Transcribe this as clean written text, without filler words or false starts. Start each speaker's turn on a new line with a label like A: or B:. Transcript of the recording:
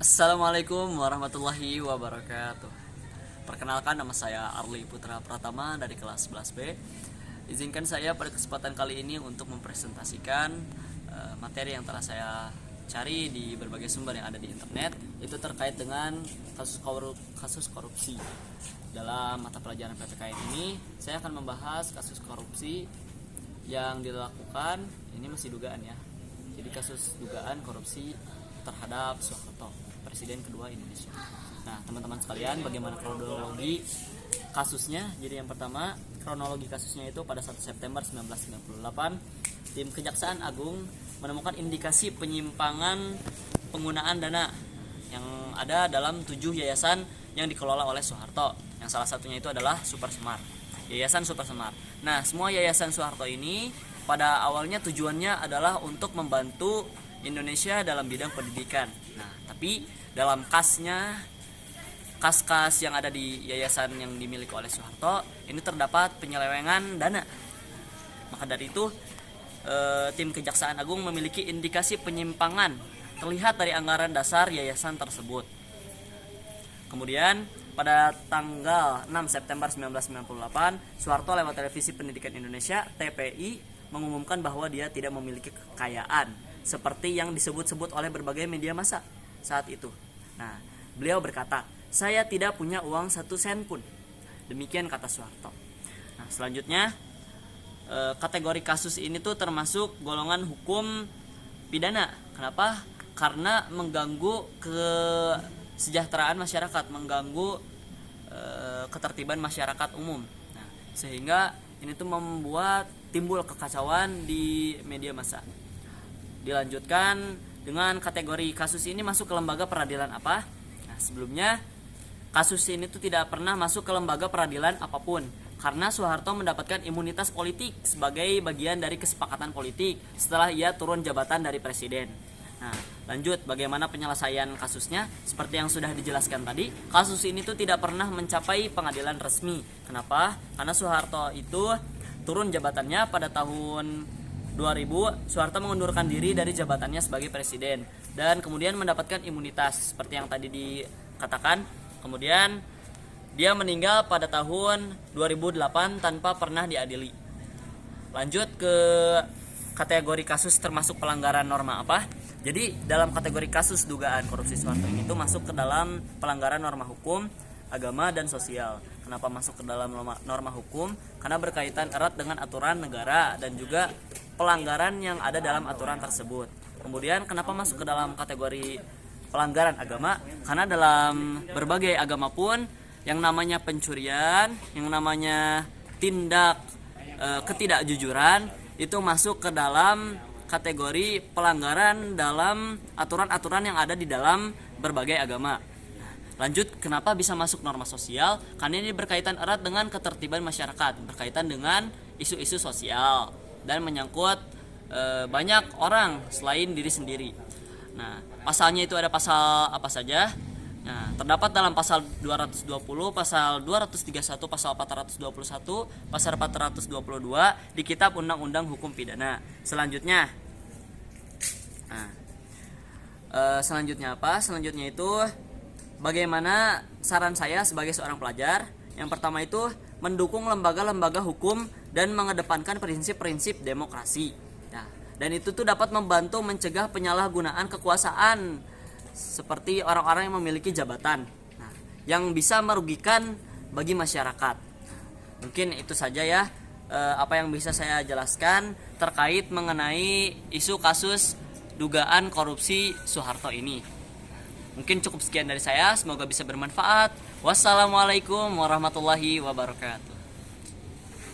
A: Assalamualaikum warahmatullahi wabarakatuh. Perkenalkan, nama saya Arli Putra Pratama dari kelas 11B. Izinkan saya pada kesempatan kali ini untuk mempresentasikan materi yang telah saya cari di berbagai sumber yang ada di internet. Itu terkait dengan kasus korupsi. Dalam mata pelajaran PPKN ini, saya akan membahas kasus korupsi yang dilakukan. Ini masih dugaan ya. Jadi kasus dugaan korupsi terhadap Soeharto, Presiden kedua Indonesia. Nah, teman-teman sekalian, bagaimana kronologi kasusnya? Jadi yang pertama, kronologi kasusnya itu pada 1 September 1998, tim Kejaksaan Agung menemukan indikasi penyimpangan penggunaan dana yang ada dalam 7 yayasan yang dikelola oleh Soeharto. Yang salah satunya itu adalah Super Semar, Yayasan Super Semar. Nah, semua yayasan Soeharto ini pada awalnya tujuannya adalah untuk membantu Indonesia dalam bidang pendidikan. Nah, tapi dalam kas yang ada di yayasan yang dimiliki oleh Soeharto ini terdapat penyelewengan dana. Maka dari itu tim Kejaksaan Agung memiliki indikasi penyimpangan terlihat dari anggaran dasar yayasan tersebut. Kemudian pada tanggal 6 September 1998, Soeharto lewat Televisi Pendidikan Indonesia (TPI) mengumumkan bahwa dia tidak memiliki kekayaan seperti yang disebut-sebut oleh berbagai media massa saat itu. Nah, beliau berkata, "Saya tidak punya uang 1 sen pun." Demikian kata Soeharto. Nah, selanjutnya kategori kasus ini tuh termasuk golongan hukum pidana. Kenapa? Karena mengganggu kesejahteraan masyarakat, mengganggu ketertiban masyarakat umum. Nah, sehingga ini tuh membuat timbul kekacauan di media massa. Dilanjutkan dengan kategori kasus ini masuk ke lembaga peradilan apa? Nah, sebelumnya kasus ini tuh tidak pernah masuk ke lembaga peradilan apapun karena Soeharto mendapatkan imunitas politik sebagai bagian dari kesepakatan politik setelah ia turun jabatan dari presiden. Nah, lanjut bagaimana penyelesaian kasusnya? Seperti yang sudah dijelaskan tadi, kasus ini tuh tidak pernah mencapai pengadilan resmi. Kenapa? Karena Soeharto itu turun jabatannya pada tahun 2000. Soeharto mengundurkan diri dari jabatannya sebagai presiden dan kemudian mendapatkan imunitas seperti yang tadi dikatakan. Kemudian dia meninggal pada tahun 2008 tanpa pernah diadili. Lanjut ke kategori kasus termasuk pelanggaran norma apa? Jadi dalam kategori kasus dugaan korupsi Soeharto ini itu masuk ke dalam pelanggaran norma hukum, agama, dan sosial. Kenapa masuk ke dalam norma hukum? Karena berkaitan erat dengan aturan negara dan juga pelanggaran yang ada dalam aturan tersebut. Kemudian kenapa masuk ke dalam kategori pelanggaran agama? Karena dalam berbagai agama pun yang namanya pencurian, yang namanya tindak ketidakjujuran itu masuk ke dalam kategori pelanggaran dalam aturan-aturan yang ada di dalam berbagai agama. Lanjut, kenapa bisa masuk norma sosial? Karena ini berkaitan erat dengan ketertiban masyarakat, berkaitan dengan isu-isu sosial dan menyangkut banyak orang selain diri sendiri. Nah, pasalnya itu ada pasal apa saja? Nah, terdapat dalam pasal 220, pasal 231, pasal 421, pasal 422 di Kitab Undang-Undang Hukum Pidana. Selanjutnya, selanjutnya apa? Selanjutnya itu bagaimana saran saya sebagai seorang pelajar? Yang pertama itu mendukung lembaga-lembaga hukum dan mengedepankan prinsip-prinsip demokrasi. Nah, dan itu tuh dapat membantu mencegah penyalahgunaan kekuasaan seperti orang-orang yang memiliki jabatan, nah, yang bisa merugikan bagi masyarakat. Mungkin itu saja ya apa yang bisa saya jelaskan terkait mengenai isu kasus dugaan korupsi Soeharto ini. Mungkin cukup sekian dari saya, semoga bisa bermanfaat. Wassalamualaikum warahmatullahi wabarakatuh.